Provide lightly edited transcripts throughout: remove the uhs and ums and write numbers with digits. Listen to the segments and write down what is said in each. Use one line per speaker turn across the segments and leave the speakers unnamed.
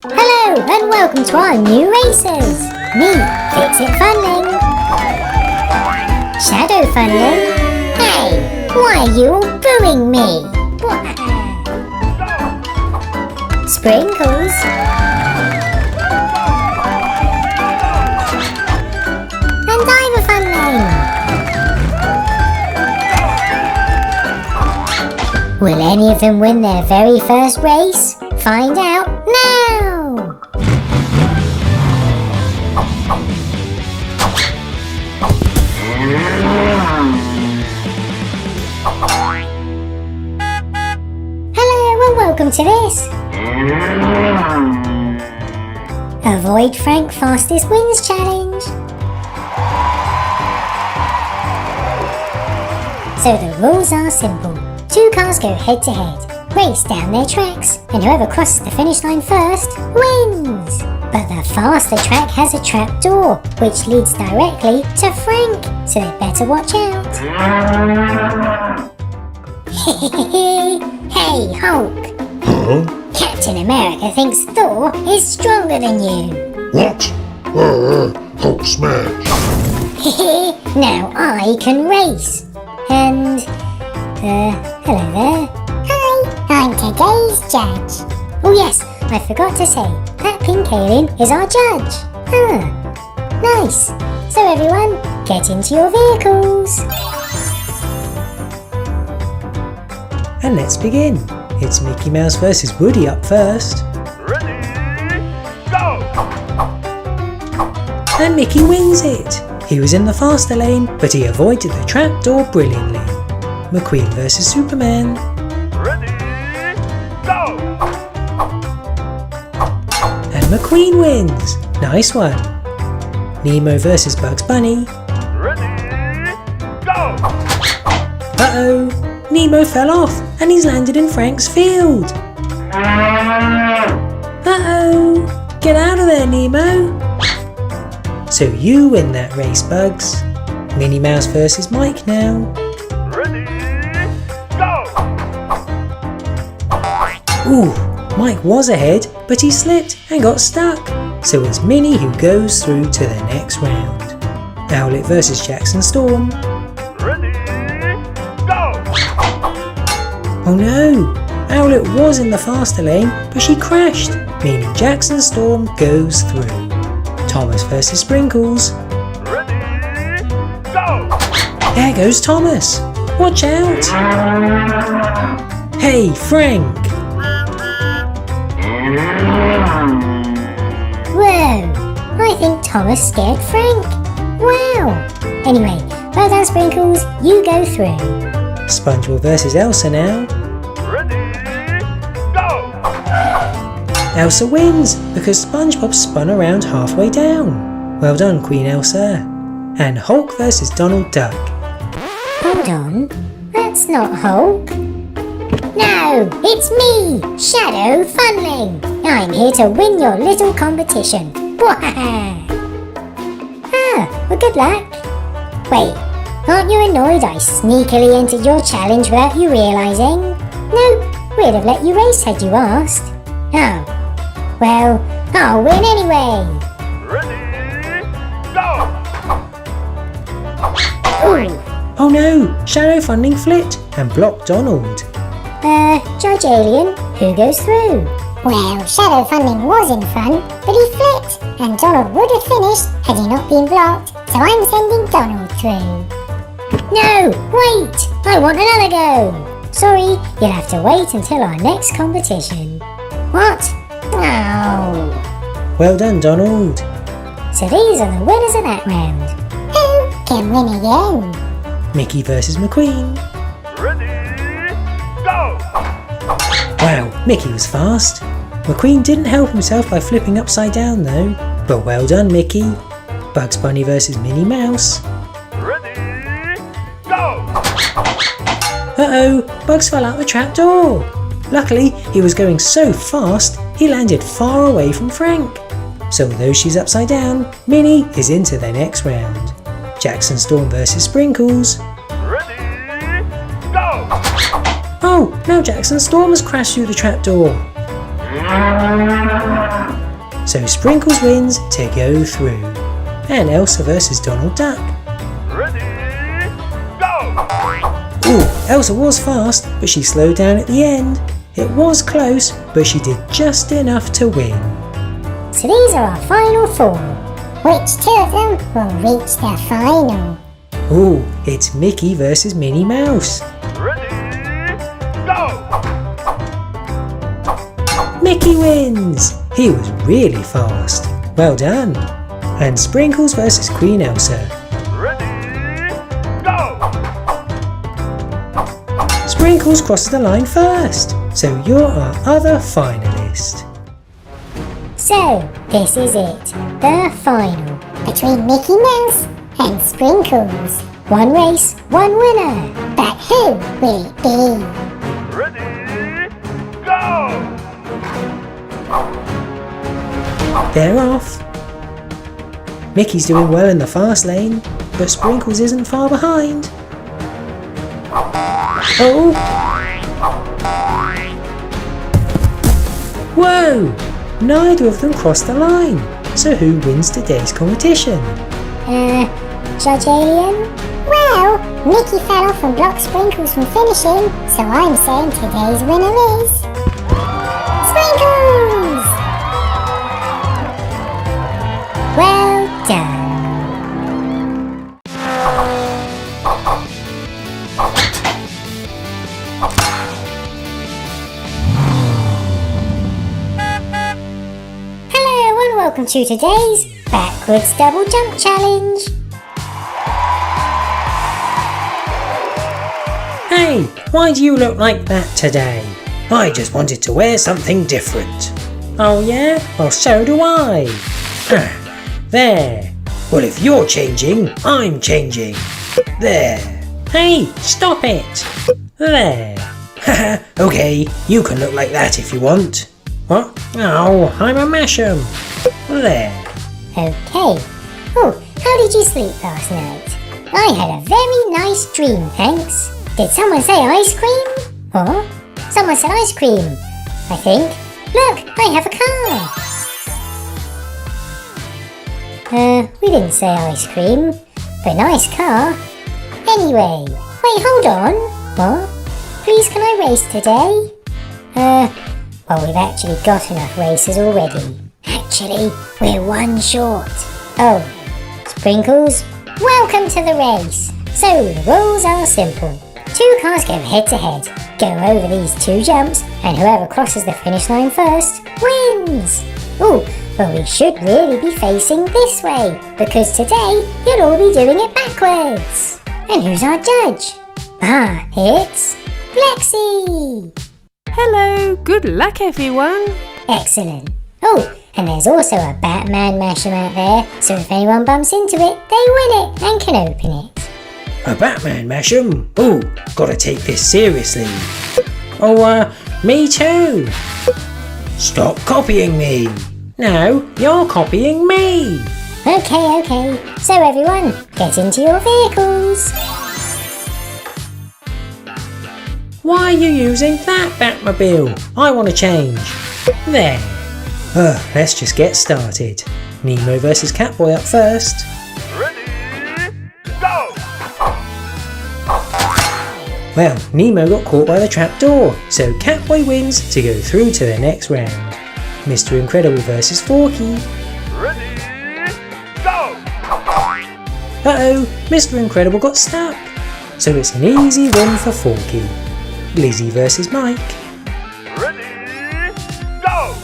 Hello and welcome to our new racers. Me, FixIt Funling. Shadow Funling. Hey, why are you all booing me? Sprinkles. And Diver Funling. Will any of them win their very first race? Find out now! Hello and welcome to this. Avoid Frank Fastest Wins Challenge. So the rules are simple. 2 cars go head to head. Race down their tracks, and whoever crosses the finish line first wins! But the faster track has a trap door, which leads directly to Frank, so they better watch out. Hey, Hulk!
Huh?
Captain America thinks Thor is stronger than you.
What? Hulk smash!
Now I can race. And, hello there. I'm today's judge. Oh yes, I forgot to say, that pink alien is our judge. Nice. So everyone, get into your vehicles.
And let's begin. It's Mickey Mouse versus Woody up first.
Ready, go!
And Mickey wins it. He was in the faster lane, but he avoided the trapdoor brilliantly. McQueen versus Superman.
Ready, go!
And McQueen wins. Nice one. Nemo versus Bugs Bunny.
Ready, go!
Uh-oh. Nemo fell off and he's landed in Frank's field. Uh-oh. Get out of there, Nemo. So you win that race, Bugs. Minnie Mouse versus Mike now.
Ready, go!
Ooh, Mike was ahead, but he slipped and got stuck. So it's Minnie who goes through to the next round. Owlet versus Jackson Storm.
Ready, go!
Oh no! Owlet was in the faster lane, but she crashed, meaning Jackson Storm goes through. Thomas versus Sprinkles.
Ready, go!
There goes Thomas! Watch out! Hey, Frank!
Whoa, I think Thomas scared Frank. Wow. Anyway, well done Sprinkles, you go through.
SpongeBob versus Elsa now.
Ready, go!
Elsa wins because SpongeBob spun around halfway down. Well done, Queen Elsa. And Hulk versus Donald Duck.
Hold on, that's not Hulk. No, it's me, Shadow Funling. I'm here to win your little competition. Well good luck. Wait, aren't you annoyed I sneakily entered your challenge without you realising? Nope, we'd have let you race had you asked. Oh, well, I'll win anyway.
Ready, go!
Ooh.
Oh no, Shadow Funling flipped and blocked Donald.
Judge Alien, who goes through? Well, Shadow Funling was in front, but he flipped, and Donald would have finished had he not been blocked, so I'm sending Donald through. No, wait! I want another go! Sorry, you'll have to wait until our next competition. What? Oh.
Well done, Donald.
So these are the winners of that round. Who can win again?
Mickey versus McQueen.
Ready, go!
Wow, Mickey was fast. McQueen didn't help himself by flipping upside down though. But well done, Mickey. Bugs Bunny versus Minnie Mouse.
Ready, go!
Uh-oh, Bugs fell out the trapdoor. Luckily, he was going so fast, he landed far away from Frank. So although she's upside down, Minnie is into the next round. Jackson Storm versus Sprinkles.
Ready, go!
Oh, now Jackson Storm has crashed through the trapdoor. so Sprinkles wins to go through. And Elsa versus Donald Duck.
Ready, go!
Ooh, Elsa was fast, but she slowed down at the end. It was close, but she did just enough to win.
So these are our final 4. Which 2 of them will reach the final?
Ooh, it's Mickey versus Minnie Mouse.
Ready, go!
Mickey wins! He was really fast. Well done. And Sprinkles versus Queen Elsa.
Ready, go!
Sprinkles crosses the line first, so you're our other finalist.
So, this is it. The final. Between Mickey Mouse and Sprinkles. 1 race, 1 winner. But who will it be?
Ready, go!
They're off. Mickey's doing well in the fast lane, but Sprinkles isn't far behind. Oh! Whoa! Neither of them crossed the line. So who wins today's competition?
Judge Alien? Well, Mickey fell off and blocked Sprinkles from finishing, so I'm saying today's winner is... Sprinkles! Well done. Hello and welcome to today's Backwards Double Jump Challenge.
Hey, why do you look like that today? I just wanted to wear something different. Oh yeah? Well, so do I. There. Well, if you're changing, I'm changing. There. Hey, stop it. There. Okay, you can look like that if you want. What? Oh, I'm a mash'em. There.
Okay. Oh, how did you sleep last night? I had a very nice dream, thanks. Did someone say ice cream? Or someone said ice cream, I think. Look, I have a car. We didn't say ice cream, but nice car. Anyway, wait, hold on. What? Please can I race today? Well, we've actually got enough races already. Actually, we're 1 short. Oh, Sprinkles, welcome to the race. So, the rules are simple. 2 cars go head to head, go over these 2 jumps, and whoever crosses the finish line first wins. Ooh, but we should really be facing this way, because today you'll all be doing it backwards. And who's our judge? Ah, it's Lexi.
Hello, good luck everyone.
Excellent. Oh, and there's also a Batman Mash'em out there, so if anyone bumps into it, they win it and can open it.
A Batman Mash'em? Ooh, gotta take this seriously. Oh, me too. Stop copying me. No, you're copying me.
Okay. So everyone, get into your vehicles.
Why are you using that Batmobile? I want to change. There. Let's just get started. Nemo versus Catboy up first.
Ready, go!
Well, Nemo got caught by the trapdoor, so Catboy wins to go through to the next round. Mr. Incredible versus Forky.
Ready, go!
Uh-oh, Mr. Incredible got stuck. So it's an easy win for Forky. Lizzie versus Mike.
Ready, go!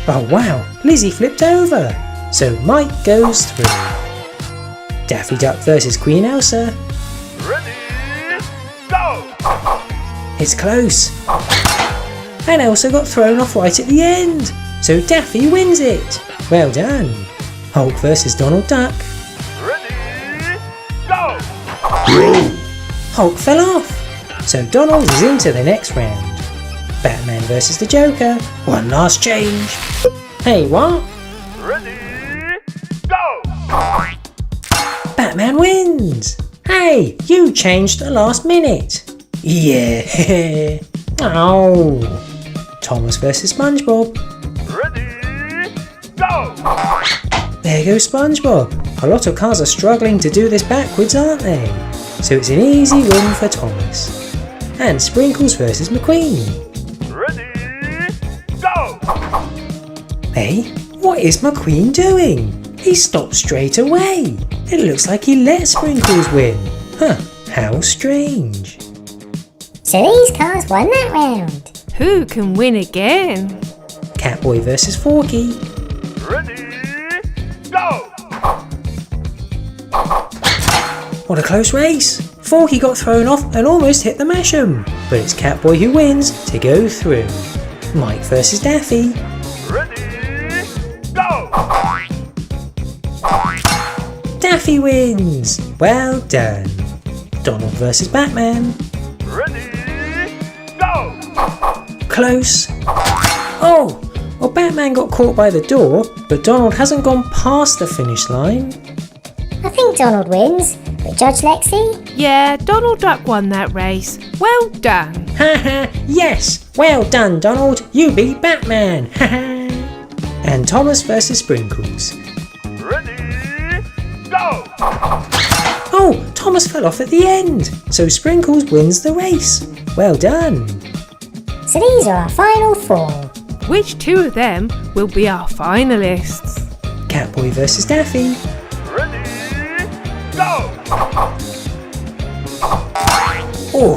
Oh wow, Lizzie flipped over. So Mike goes through. Daffy Duck versus Queen Elsa.
Ready, go!
It's close. And Elsa got thrown off right at the end. So Daffy wins it. Well done. Hulk versus Donald Duck.
Ready, go!
Hulk fell off. So Donald is into the next round. Batman versus the Joker. One last change. Hey, what?
Ready, go!
Batman wins. Hey, you changed at the last minute. Yeah. Oh. Thomas versus SpongeBob.
Ready,
There goes SpongeBob. A lot of cars are struggling to do this backwards, aren't they? So it's an easy win for Thomas. And Sprinkles versus McQueen.
Ready, go!
Hey, what is McQueen doing? He stopped straight away. It looks like he let Sprinkles win. Huh, how strange.
So these cars won that round.
Who can win again?
Catboy versus Forky.
Ready, go!
What a close race. Forky got thrown off and almost hit the Mash'em. But it's Catboy who wins to go through. Mike versus Daffy.
Ready, go!
Daffy wins. Well done. Donald versus Batman.
Ready, go!
Close. Oh, well, Batman got caught by the door, but Donald hasn't gone past the finish line.
I think Donald wins, but Judge Lexi?
Yeah, Donald Duck won that race. Well done.
Haha, yes, well done, Donald. You beat Batman. Haha. And Thomas versus Sprinkles.
Ready, go!
Oh, Thomas fell off at the end, so Sprinkles wins the race. Well done.
So these are our final 4.
Which 2 of them will be our finalists?
Catboy versus Daffy.
Ready, go!
Oh,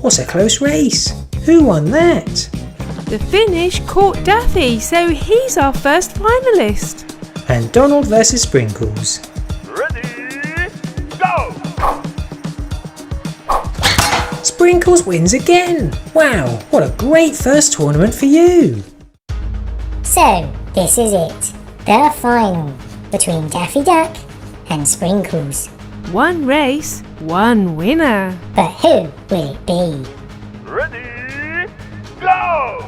what a close race. Who won that?
The finish caught Daffy, so he's our first finalist.
And Donald versus Sprinkles.
Ready, go!
Sprinkles wins again. Wow, what a great first tournament for you.
So, this is it. The final between Daffy Duck and Sprinkles.
1 race, 1 winner.
But who will it be?
Ready, go!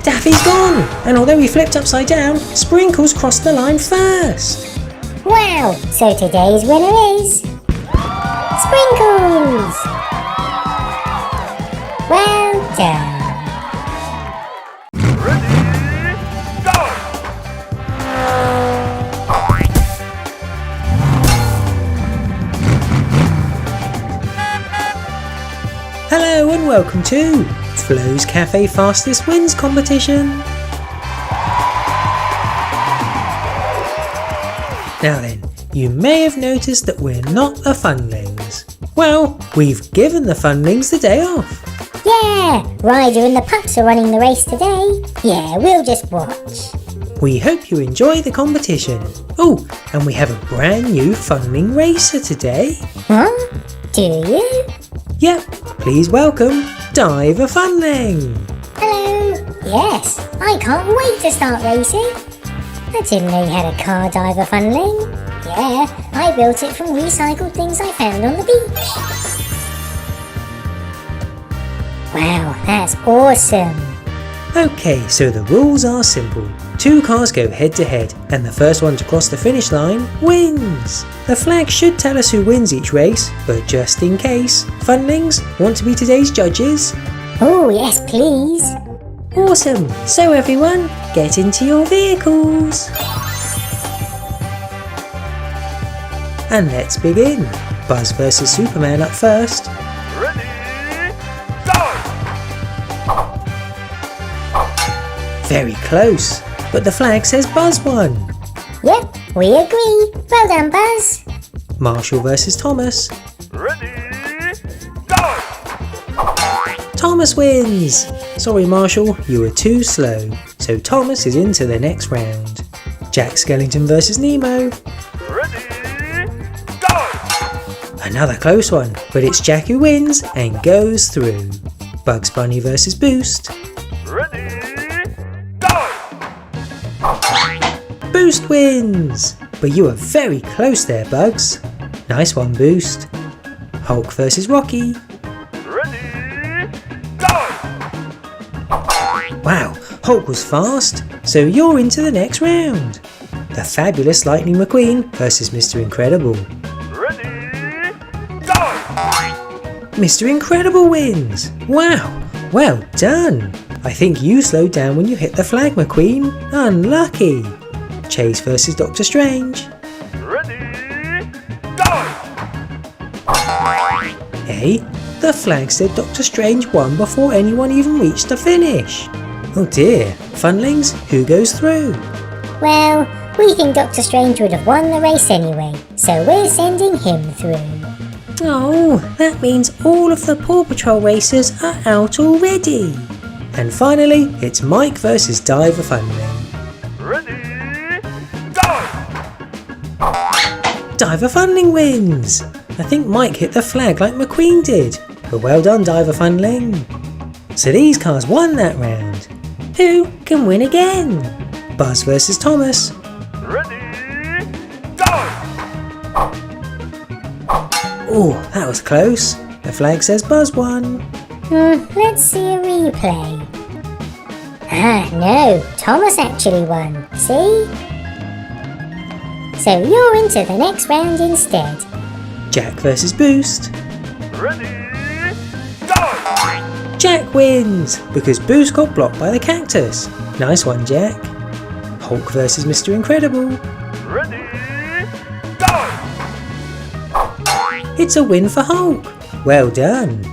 Daffy's gone, and although he flipped upside down, Sprinkles crossed the line first.
Wow! So today's winner is... Sprinkles! Well done.
Ready, go!
Hello and welcome to Flo's Cafe Fastest Wins competition. Now then, you may have noticed that we're not the Funlings. Well, we've given the Funlings the day off.
Yeah! Ryder and the pups are running the race today. Yeah, we'll just watch.
We hope you enjoy the competition. Oh, and we have a brand new Funling racer today.
Huh? Do you?
Yep, please welcome Diver Funling.
Hello! Yes, I can't wait to start racing. I didn't know you had a car, Diver Funling. Yeah, I built it from recycled things I found on the beach. Wow, that's awesome.
Okay, so the rules are simple. 2 cars go head to head, and the first one to cross the finish line wins. The flag should tell us who wins each race, but just in case, Funlings, want to be today's judges?
Oh, yes, please.
Awesome! So everyone, get into your vehicles! And let's begin. Buzz versus Superman up first.
Ready, go!
Very close, but the flag says Buzz won.
Yep, we agree. Well done, Buzz.
Marshall versus Thomas.
Ready, go!
Thomas wins! Sorry Marshall, you were too slow, so Thomas is into the next round. Jack Skellington versus Nemo.
Ready, go!
Another close one, but it's Jack who wins and goes through. Bugs Bunny versus Boost.
Ready, go!
Boost wins! But you were very close there, Bugs. Nice one, Boost. Hulk versus Rocky.
Ready, go!
Wow, Hulk was fast, so you're into the next round. The fabulous Lightning McQueen versus Mr. Incredible.
Ready, go!
Mr. Incredible wins! Wow, well done! I think you slowed down when you hit the flag, McQueen. Unlucky! Chase versus Doctor Strange.
Ready, go!
Hey, the flag said Doctor Strange won before anyone even reached the finish. Oh dear, Funlings, who goes through?
Well, we think Doctor Strange would have won the race anyway, so we're sending him through.
Oh, that means all of the Paw Patrol racers are out already. And finally, it's Mike versus Diver Funling.
Ready, go!
Diver Funling wins! I think Mike hit the flag like McQueen did, but well done, Diver Funling. So these cars won that round. Who can win again? Buzz versus Thomas.
Ready, go!
Oh, that was close. The flag says Buzz won.
Let's see a replay. Ah, no, Thomas actually won, see? So you're into the next round instead.
Jack versus Boost.
Ready, go!
Jack wins because Boost got blocked by the cactus. Nice one, Jack. Hulk versus Mr. Incredible.
Ready, go!
It's a win for Hulk. Well done.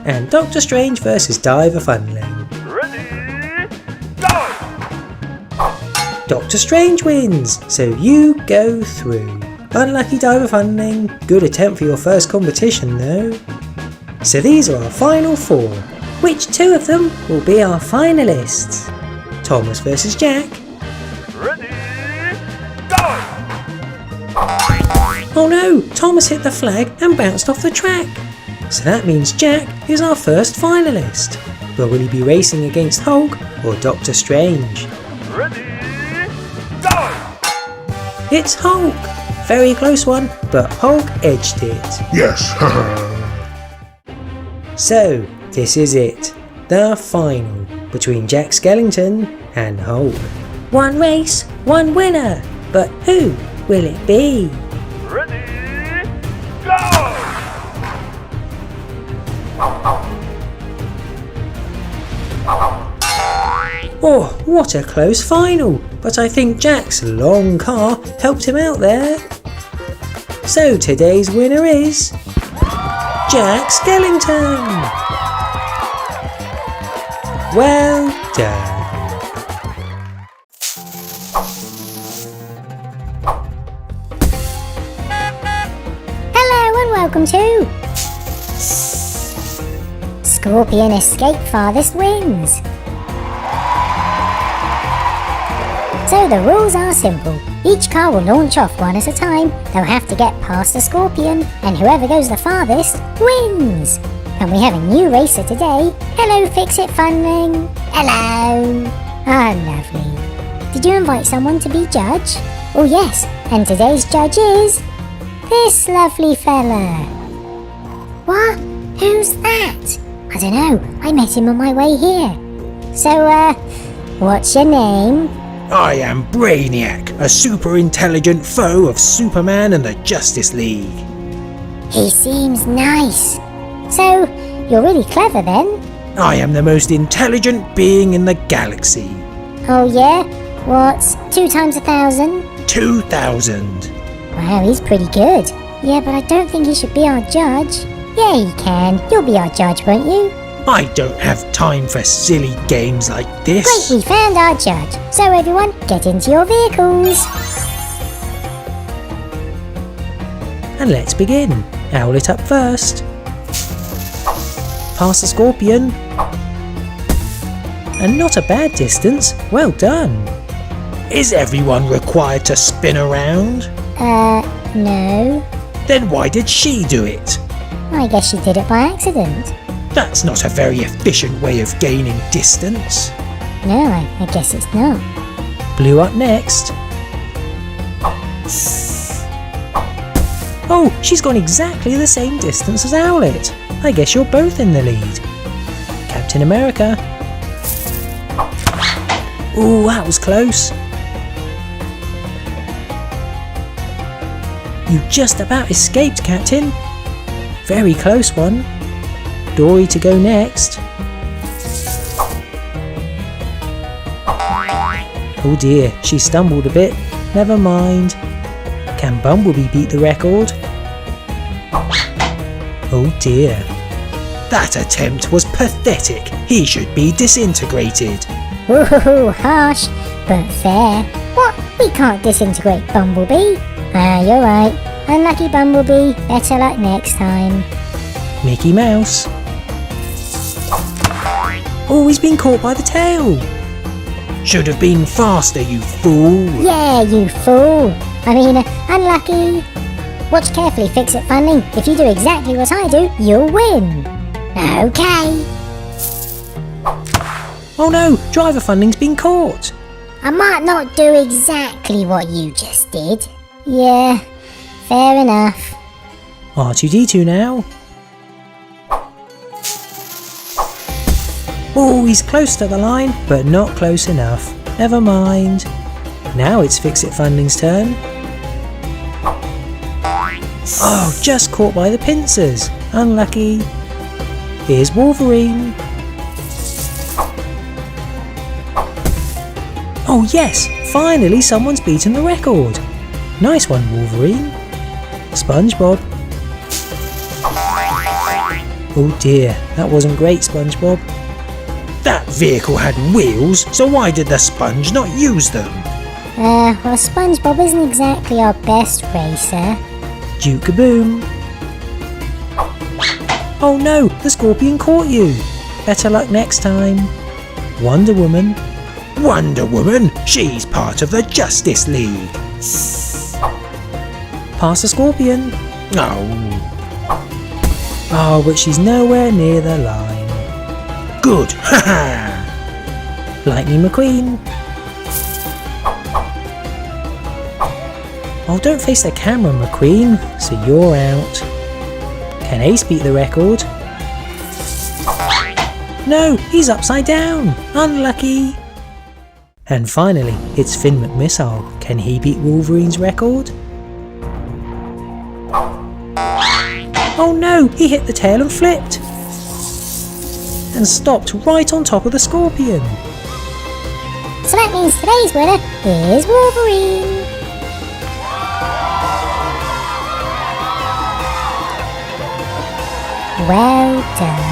And Doctor Strange versus Diver Funling.
Ready, go!
Doctor Strange wins, so you go through. Unlucky Diver Funling, good attempt for your first competition though. So these are our final four. Which two of them will be our finalists? Thomas versus Jack.
Ready, go!
Oh no, Thomas hit the flag and bounced off the track. So that means Jack is our first finalist. But will he be racing against Hulk or Doctor Strange?
Ready, go!
It's Hulk! Very close one, but Hulk edged it.
Yes, haha.
So, this is it. The final between Jack Skellington and Hulk. One race, one winner. But who will it be?
Ready, go!
Oh, what a close final. But I think Jack's long car helped him out there. So today's winner is Jack Skellington. Well done.
Hello and welcome to Scorpion Escape Farthest Wins. So the rules are simple. Each car will launch off one at a time. They'll have to get past the Scorpion, and whoever goes the farthest wins. And we have a new racer today. Hello, FixIt Funling. Hello. Ah, lovely. Did you invite someone to be judge? Oh yes, and today's judge is this lovely fella. What? Who's that? I don't know. I met him on my way here. So, what's your name?
I am Brainiac, a super intelligent foe of Superman and the Justice League.
He seems nice. So, you're really clever then?
I am the most intelligent being in the galaxy.
Oh yeah? What's 2 times 1,000?
2,000.
Wow, he's pretty good. Yeah, but I don't think he should be our judge. Yeah, he can. You'll be our judge, won't you?
I don't have time for silly games like
Great,
this.
we found our judge. So everyone, get into your vehicles.
And let's begin. Owlet up first. Past the Scorpion. And not a bad distance. Well done.
Is everyone required to spin around?
No.
Then why did she do it?
I guess she did it by accident.
That's not a very efficient way of gaining distance.
No, I guess it's not.
Blue up next. Oh, she's gone exactly the same distance as Owlet. I guess you're both in the lead. Captain America. Ooh, that was close. You just about escaped, Captain. Very close one. Dory to go next. Oh dear, she stumbled a bit. Never mind. Can Bumblebee beat the record? Oh dear.
That attempt was pathetic. He should be disintegrated.
Ooh, harsh, but fair. What? We can't disintegrate Bumblebee. Ah, you're right. Unlucky Bumblebee. Better luck next time.
Mickey Mouse. Oh, he's been caught by the tail.
Should have been faster, you fool.
Yeah, you fool. I mean, unlucky. Watch carefully, FixIt Funling. If you do exactly what I do, you'll win. Okay.
Oh no, Diver Funling's been caught.
I might not do exactly what you just did. Yeah, fair enough.
R2-D2 now. Oh, he's close to the line, but not close enough. Never mind. Now it's FixIt Funling's turn. Oh, just caught by the pincers. Unlucky. Here's Wolverine. Oh yes, finally someone's beaten the record. Nice one, Wolverine. SpongeBob. Oh dear, that wasn't great, SpongeBob.
That vehicle had wheels, so why did the sponge not use them?
Well, SpongeBob isn't exactly our best racer.
Duke-a-boom. Oh no, the scorpion caught you. Better luck next time. Wonder Woman.
Wonder Woman? She's part of the Justice League.
Past the scorpion.
Oh,
Oh, but she's nowhere near the line.
good. Haha.
Lightning McQueen. Oh, don't face the camera, McQueen, so you're out. Can Ace beat the record? No, he's upside down. Unlucky. And finally, it's Finn McMissile. Can he beat Wolverine's record? Oh no, he hit the tail and flipped. And stopped right on top of the scorpion.
So that means today's winner is Wolverine. Well done.